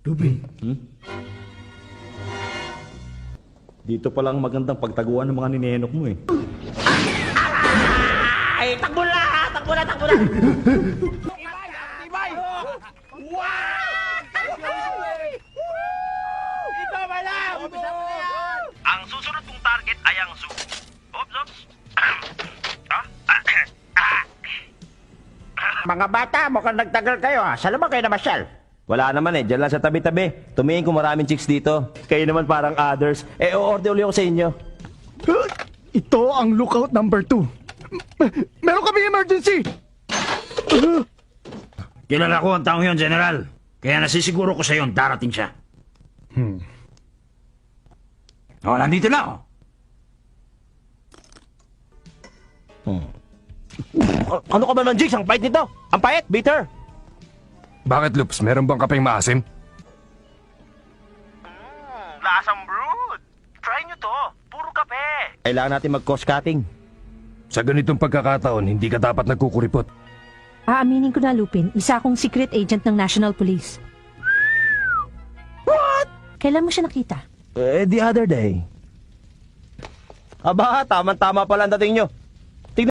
Lupin. Dito palang magandang pagtaguan ng mga ninenok mo eh. Ay, takbo na! Takbo na! Takbo na! Ibay! Ito ba lang? Ang susunod mong target ay ang zoo. Ops. Mga bata, mukhang nagtagal kayo ha. Saan naman kayo namasyal? Wala naman eh, dyan lang sa tabi-tabi. Tumingin kung maraming chicks dito. Kayo naman parang others. O-order ulit ako sa inyo. Ito ang lookout number 2. Meron kami emergency! Kilala ko ang taong yon, General. Kaya nasisiguro ko sa yon, darating siya. Oh, nandito na, oh. Ano ka ba naman, Jigs? Ang pait nito. Ang pait, bitter. Bakit, Loops? Meron bang kapeng maasim? Lasang brood. Try nyo to. Puro kape. Kailangan natin mag-cost cutting. Sa ganitong pagkakataon, hindi ka dapat nagkukuripot. Aaminin ko na, Lupin. Isa akong secret agent ng National Police. What? Kailan mo siya nakita? The other day. Aba, tama-tama pala ang dating nyo.